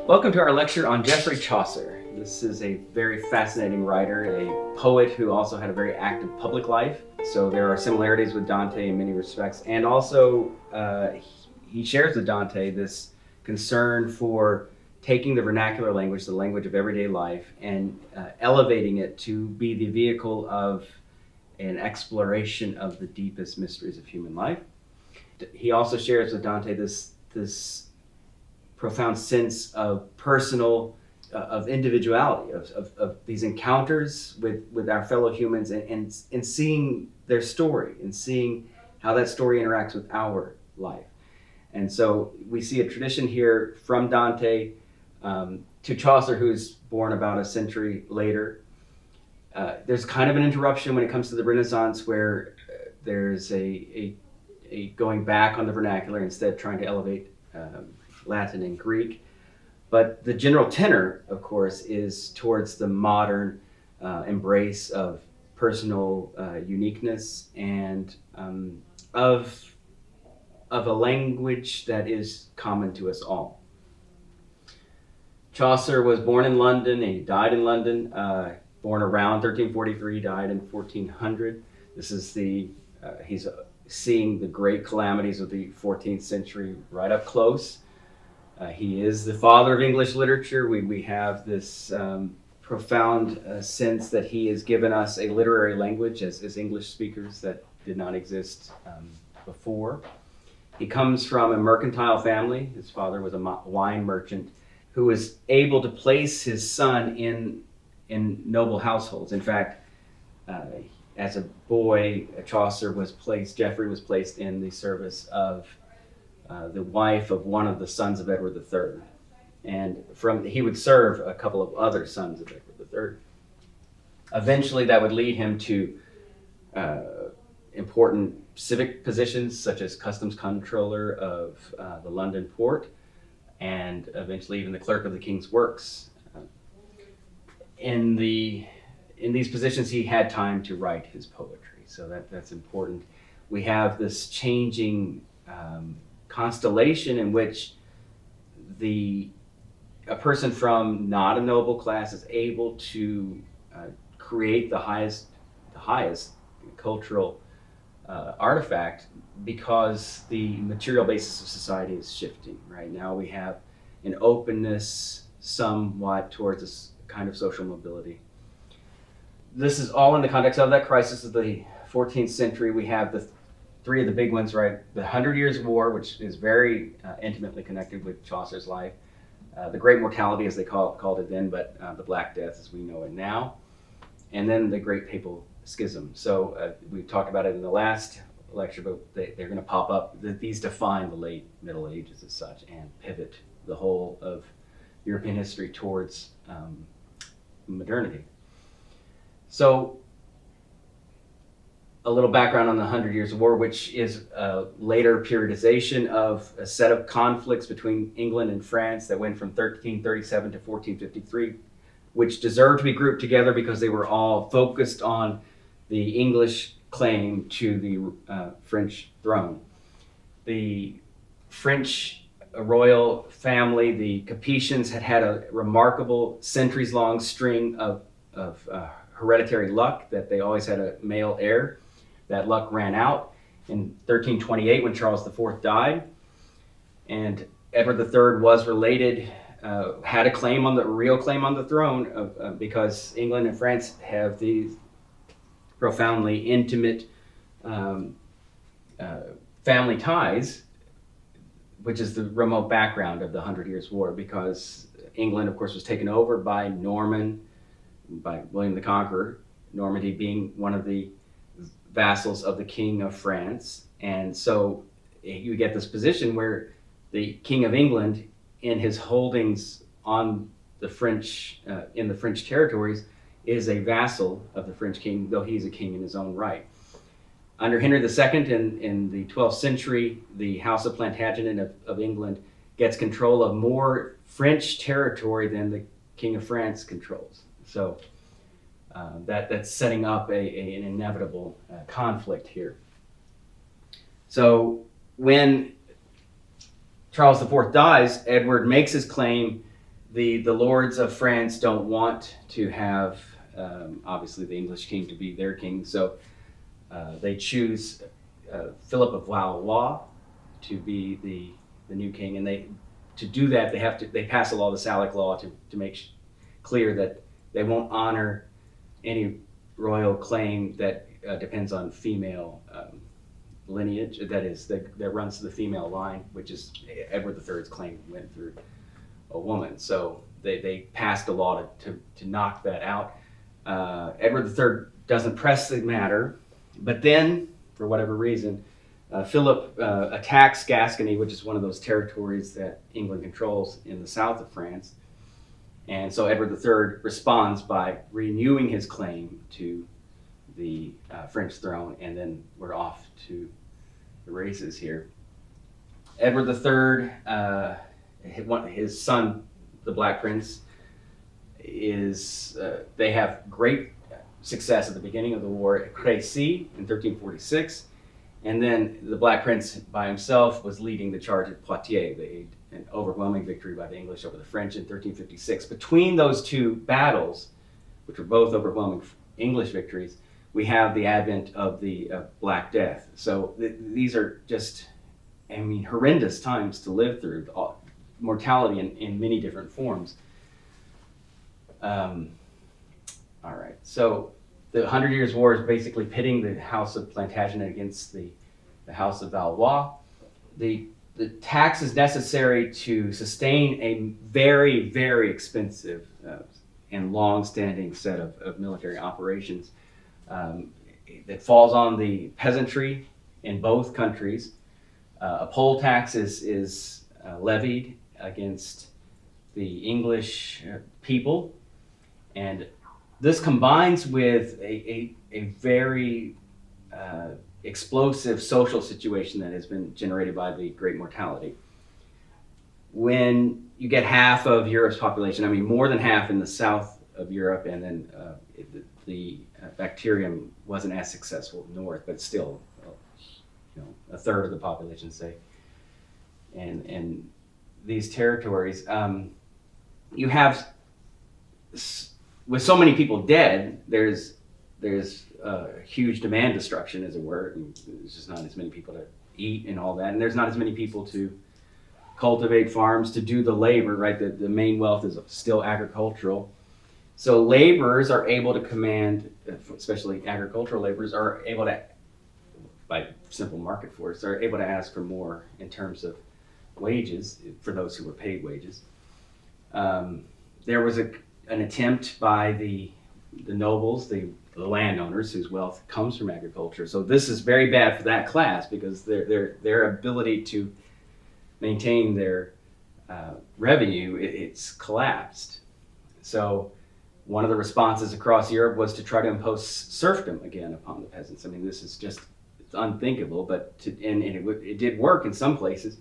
Welcome to our lecture on Geoffrey Chaucer. This is a very fascinating writer, a poet who also had a very active public life. So there are similarities with Dante in many respects. And also, he shares with Dante this concern for taking the vernacular language, the language of everyday life, and elevating it to be the vehicle of an exploration of the deepest mysteries of human life. He also shares with Dante this profound sense of personal, of individuality, of these encounters with our fellow humans, and seeing their story and seeing how that story interacts with our life. And so we see a tradition here from Dante to Chaucer, who's born about a century later. There's kind of an interruption when it comes to the Renaissance, where there's a going back on the vernacular, instead trying to elevate Latin and Greek. But the general tenor, of course, is towards the modern embrace of personal uniqueness and of a language that is common to us all. Chaucer was born in London and he died in London, born around 1343, died in 1400. This is he's seeing the great calamities of the 14th century right up close. He is the father of English literature. We have this profound sense that he has given us a literary language as English speakers that did not exist before. He comes from a mercantile family. His father was a wine merchant who was able to place his son in noble households. In fact, as a boy, Geoffrey was placed in the service of the wife of one of the sons of Edward III. And he would serve a couple of other sons of Edward III. Eventually, that would lead him to important civic positions, such as customs controller of the London port, and eventually even the clerk of the King's Works. In these positions, he had time to write his poetry, so that's important. We have this changing constellation in which a person from not a noble class is able to create the highest cultural artifact, because the material basis of society is shifting. Right now we have an openness somewhat towards this kind of social mobility. This is all in the context of that crisis of the 14th century. We have three of the big ones, right? The 100 Years' War, which is very intimately connected with Chaucer's life. The Great Mortality, as they called it then, but the Black Death as we know it now. And then the Great Papal Schism. So we talked about it in the last lecture, but they're going to pop up. These define the late Middle Ages as such and pivot the whole of European history towards modernity. So a little background on the 100 Years' War, which is a later periodization of a set of conflicts between England and France that went from 1337 to 1453, which deserved to be grouped together because they were all focused on the English claim to the French throne. The French royal family, the Capetians, had a remarkable centuries-long string of hereditary luck, that they always had a male heir. That luck ran out in 1328 when Charles IV died, and Edward III was related, had a real claim on the throne, because England and France have these profoundly intimate family ties, which is the remote background of the 100 Years' War, because England, of course, was taken over by William the Conqueror, Normandy being one of the vassals of the King of France. And so you get this position where the King of England, in his holdings on the French, in the French territories, is a vassal of the French king, though he's a king in his own right. Under Henry II in the 12th century, the House of Plantagenet of England gets control of more French territory than the King of France controls. So that's setting up an inevitable conflict here. So when Charles IV dies, Edward makes his claim the lords of France don't want to have obviously the English king to be their king, so they choose Philip of Valois to be the new king, and to do that they pass a law, the Salic law, to make clear that they won't honor any royal claim that depends on female lineage, that runs to the female line, which is Edward III's claim went through a woman. So they passed a law to knock that out. Edward III doesn't press the matter, but then, for whatever reason, Philip attacks Gascony, which is one of those territories that England controls in the south of France. And so Edward III responds by renewing his claim to the French throne, and then we're off to the races here. Edward III, his son, the Black Prince, they have great success at the beginning of the war at Crécy in 1346, and then the Black Prince by himself was leading the charge at Poitiers, an overwhelming victory by the English over the French in 1356. Between those two battles, which were both overwhelming English victories, we have the advent of the Black Death. So these are just, horrendous times to live through, mortality in many different forms. All right, so the 100 Years' War is basically pitting the House of Plantagenet against the House of Valois. The taxes necessary to sustain a very, very expensive and long-standing set of military operations that falls on the peasantry in both countries. A poll tax is levied against the English people, and this combines with a very explosive social situation that has been generated by the Great Mortality. When you get half of Europe's population, more than half in the south of Europe, and then the bacterium wasn't as successful north, but still, a third of the population, say, and these territories, you have, with so many people dead, there's huge demand destruction, as it were. There's just not as many people to eat and all that, and there's not as many people to cultivate farms, to do the labor, right? The main wealth is still agricultural. So laborers are able to command, especially agricultural laborers, are able to, by simple market force, are able to ask for more in terms of wages for those who were paid wages. There was an attempt by the nobles, the landowners whose wealth comes from agriculture. So this is very bad for that class, because their ability to maintain their revenue, it's collapsed. So one of the responses across Europe was to try to impose serfdom again upon the peasants. This is just, it's unthinkable, but it did work in some places,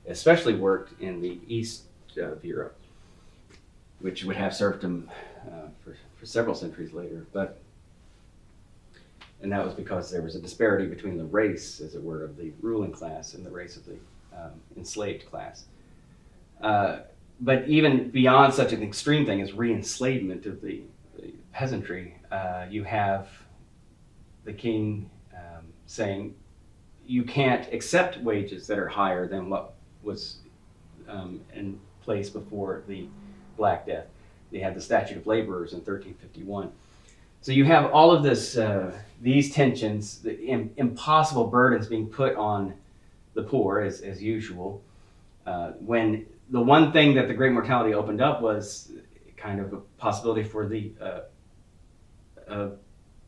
especially worked in the east of Europe, which would have serfdom for several centuries later. And that was because there was a disparity between the race, as it were, of the ruling class and the race of the enslaved class. But even beyond such an extreme thing as re-enslavement of the peasantry, you have the king saying, you can't accept wages that are higher than what was in place before the Black Death. They had the Statute of Laborers in 1351. So you have all of this, these tensions, the impossible burdens being put on the poor, as usual, when the one thing that the Great Mortality opened up was kind of a possibility for the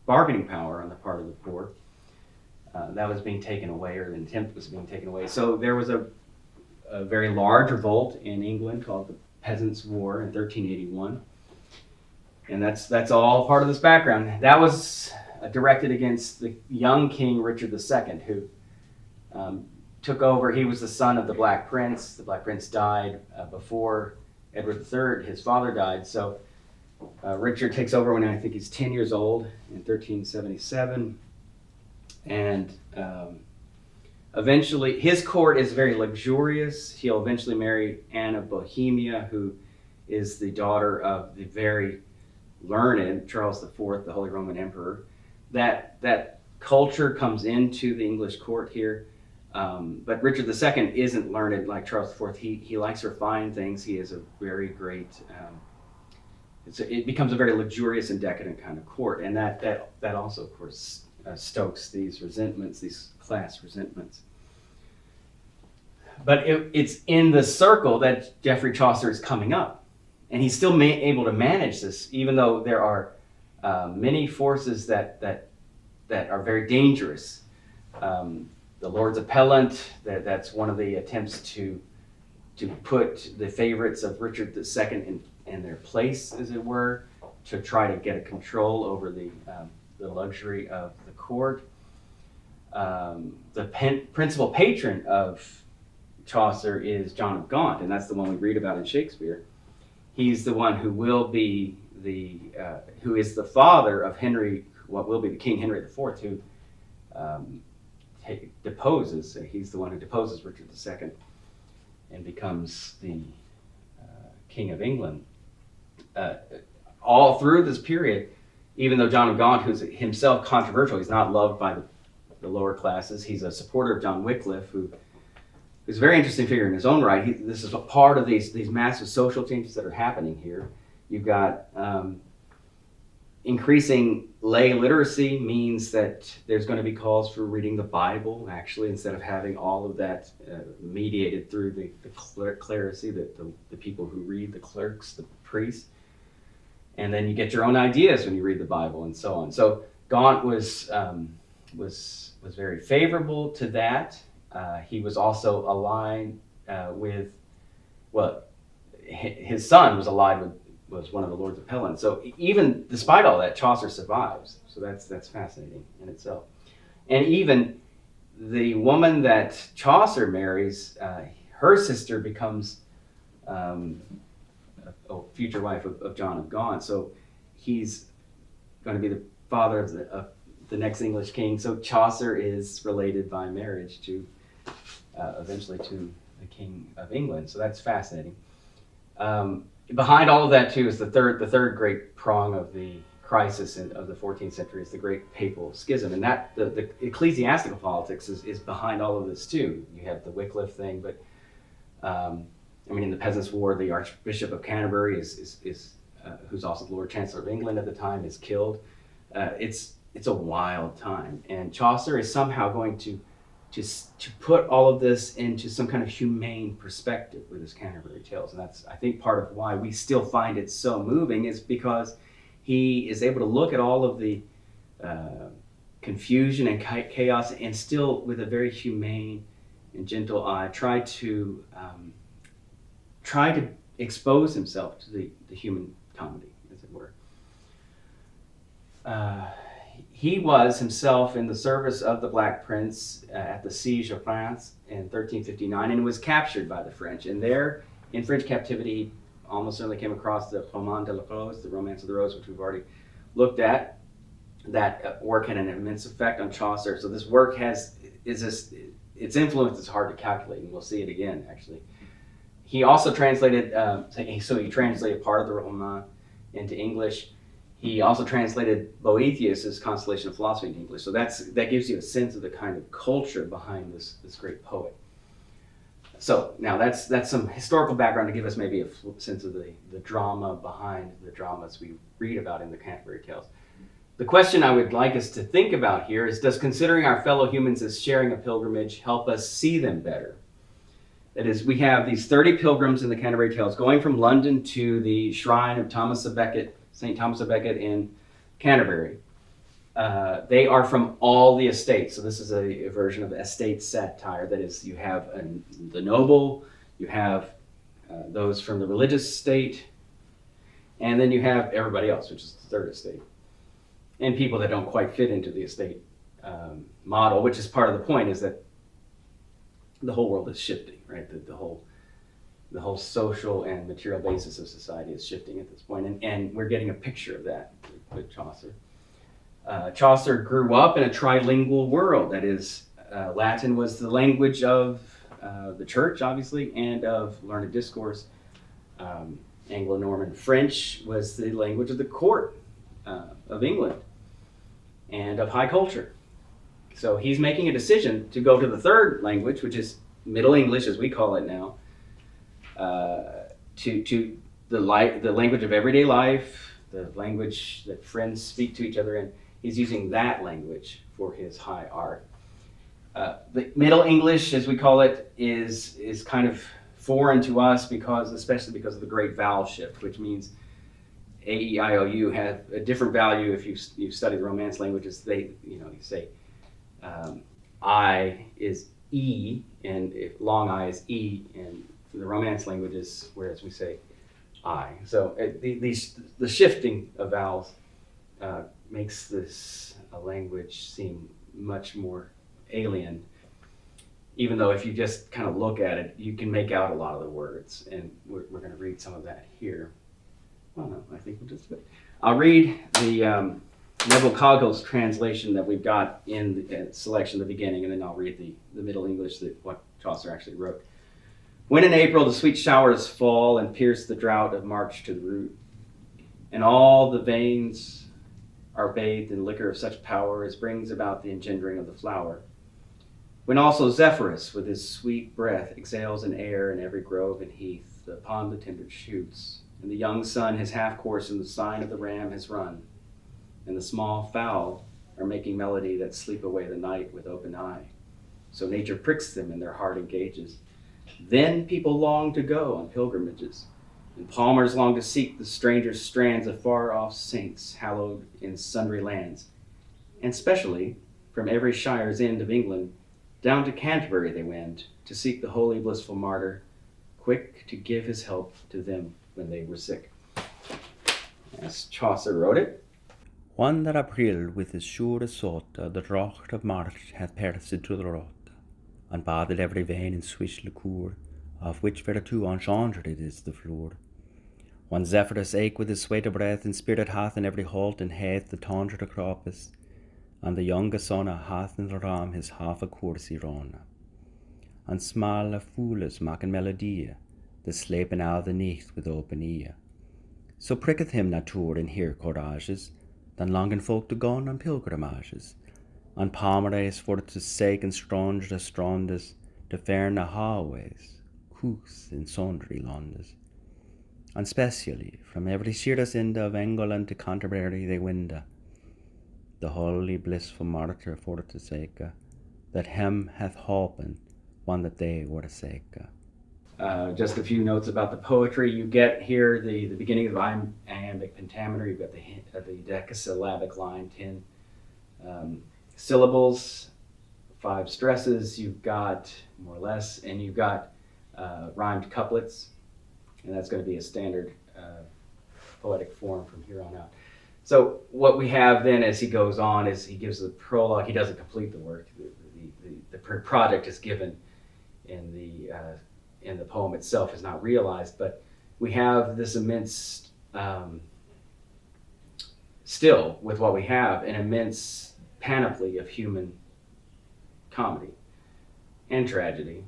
bargaining power on the part of the poor. That was being taken away, or an attempt was being taken away. So there was a very large revolt in England called the Peasants' War in 1381. And that's all part of this background. That was directed against the young King Richard II, who took over. He was the son of the Black Prince. The Black Prince died before Edward III, his father, died. So Richard takes over when I think he's 10 years old in 1377. And eventually, his court is very luxurious. He'll eventually marry Anne of Bohemia, who is the daughter of the very learned Charles IV, the Holy Roman Emperor. That culture comes into the English court here. But Richard II isn't learned like Charles IV. He likes to refine things. He is a very great, it becomes a very luxurious and decadent kind of court. And that also, of course, stokes these resentments, these class resentments. But it's in the circle that Geoffrey Chaucer is coming up. And he's still able to manage this, even though there are many forces that are very dangerous. The Lord's Appellant, that's one of the attempts to put the favorites of Richard II in their place, as it were, to try to get a control over the luxury of the court. The principal patron of Chaucer is John of Gaunt, and that's the one we read about in Shakespeare. He's the one who will be who is the father of Henry, what will be the King Henry IV, who deposes. He's the one who deposes Richard II and becomes the King of England. All through this period, even though John of Gaunt, who's himself controversial, he's not loved by the lower classes. He's a supporter of John Wycliffe, who's a very interesting figure in his own right. This is a part of these massive social changes that are happening here. You've got increasing lay literacy means that there's going to be calls for reading the Bible, actually, instead of having all of that mediated through the clerisy, the people who read, the clerks, the priests. And then you get your own ideas when you read the Bible and so on. So Gaunt was very favorable to that. He was also aligned with, well, his son was one of the Lord's Appellants. So even despite all that, Chaucer survives. So that's fascinating in itself. And even the woman that Chaucer marries, her sister becomes a future wife of John of Gaunt. So he's going to be the father of the next English king. So Chaucer is related by marriage to eventually to the King of England. So that's fascinating. Behind all of that too is the third great prong of the crisis of the 14th century is the great papal schism, and that the ecclesiastical politics is behind all of this too. You have the Wycliffe thing, but in the Peasants' War, the Archbishop of Canterbury is who's also the Lord Chancellor of England at the time, is killed. It's a wild time, and Chaucer is somehow going to put all of this into some kind of humane perspective with his Canterbury Tales. And that's, I think, part of why we still find it so moving, is because he is able to look at all of the confusion and chaos and still, with a very humane and gentle eye, try to expose himself to the human comedy, as it were. He was himself in the service of the Black Prince at the siege of France in 1359 and was captured by the French. And there, in French captivity, he almost certainly came across the Roman de la Rose, the Romance of the Rose, which we've already looked at. That work had an immense effect on Chaucer. So this work its influence is hard to calculate, and we'll see it again, actually. He also translated, he translated part of the Roman into English. He also translated Boethius's Constellation of Philosophy into English. So that gives you a sense of the kind of culture behind this great poet. So now that's some historical background to give us maybe a sense of the drama behind the dramas we read about in the Canterbury Tales. The question I would like us to think about here is, does considering our fellow humans as sharing a pilgrimage help us see them better? That is, we have these 30 pilgrims in the Canterbury Tales going from London to the shrine of St. Thomas of Becket in Canterbury. They are from all the estates. So this is a version of estate satire. That is, you have the noble, you have those from the religious estate, and then you have everybody else, which is the third estate. And people that don't quite fit into the estate model, which is part of the point, is that the whole world is shifting, right? The whole social and material basis of society is shifting at this point, and we're getting a picture of that with Chaucer. Chaucer grew up in a trilingual world. That is, Latin was the language of the church, obviously, and of learned discourse. Anglo-Norman. French was the language of the court of England and of high culture. So he's making a decision to go to the third language, which is Middle English, as we call it now, to the language of everyday life, the language that friends speak to each other in. He's using that language for his high art. The Middle English, as we call it, is kind of foreign to us especially because of the great vowel shift, which means A, E, I, O, U have a different value. If you study the Romance languages, you say I is E, and if long I is E, and the Romance languages, whereas we say I. So the shifting of vowels makes this a language seem much more alien, even though if you just kind of look at it, you can make out a lot of the words, and we're going to read some of that here. Well, no, I think we'll just do it. I'll read the Neville Coggle's translation that we've got in the selection at the beginning, and then I'll read the Middle English, what Chaucer actually wrote. When in April the sweet showers fall and pierce the drought of March to the root, and all the veins are bathed in liquor of such power as brings about the engendering of the flower. When also Zephyrus with his sweet breath exhales an air in every grove and heath upon the tender shoots, and the young sun his half course in the sign of the ram has run, and the small fowl are making melody that sleep away the night with open eye. So nature pricks them and their heart engages. Then people long to go on pilgrimages, and palmers long to seek the stranger strands of far-off saints hallowed in sundry lands. And specially, from every shire's end of England, down to Canterbury they wend, to seek the holy blissful martyr, quick to give his help to them when they were sick. As Chaucer wrote it. One that April with his sure assault the drocht of March hath persed to the rot, and bathed every vein in swish liqueur, of which whereto enchanted is the floor. One Zephyrus ake with his sweet of breath, and spirit hath in every halt and hath the tondred acropis, and the younger son hath in the ram his half a course run. And small a fooles maken melodie, the slepen out the nicht with open ear. So pricketh him nature in here courages, than longen folk to gon on pilgrimages, and palmeraes for to sake and strange the strondes, to fern the highways, coos in sundry landes. And specially from every sheerest end of England to Canterbury they winde, the holy blissful martyr for to sake, that him hath holpen one that they were sake. Just a few notes about the poetry. You get here the beginning of iambic pentameter. You've got the decasyllabic line, 10 syllables, 5 stresses. You've got more or less, and you've got rhymed couplets, and that's going to be a standard poetic form from here on out. So what we have then as he goes on is he gives the prologue. He doesn't complete the work. The project is given in the poem itself, is not realized, but we have this immense, still with what we have, an immense panoply of human comedy and tragedy.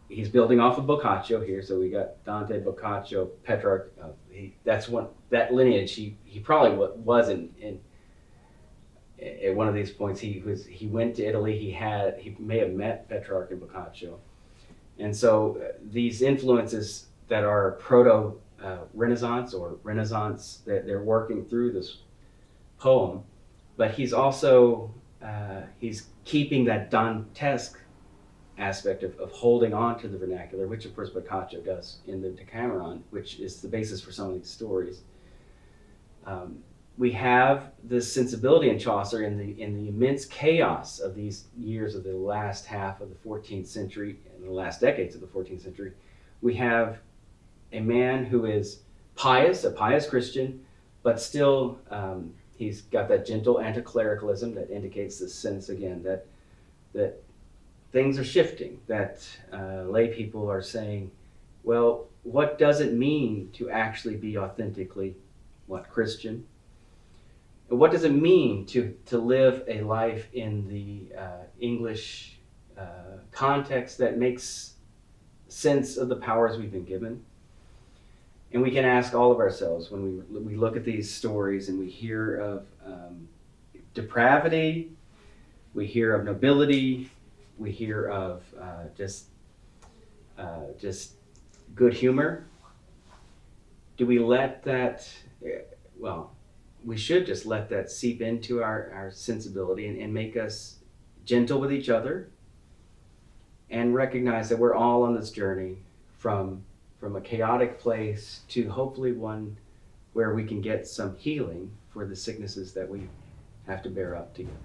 He's building off of Boccaccio here, so we got Dante, Boccaccio, Petrarch. That lineage. He probably was in at one of these points. He went to Italy. He may have met Petrarch and Boccaccio, and so these influences that are proto Renaissance or Renaissance, that they're working through this poem, but he's also he's keeping that Dantesque aspect of holding on to the vernacular, which of course Boccaccio does in the Decameron, which is the basis for some of these stories. We have this sensibility in Chaucer in the immense chaos of these years of the last half of the 14th century and the last decades of the 14th century. We have a man who is pious, a pious Christian, but still he's got that gentle anti-clericalism that indicates this sense again that things are shifting, that lay people are saying, well, what does it mean to actually be authentically Christian? And what does it mean to live a life in the English context that makes sense of the powers we've been given. And we can ask all of ourselves when we look at these stories and we hear of depravity, we hear of nobility, we hear of just good humor. Do we let that, well, we should just let that seep into our sensibility and make us gentle with each other and recognize that we're all on this journey from a chaotic place to hopefully one where we can get some healing for the sicknesses that we have to bear up together.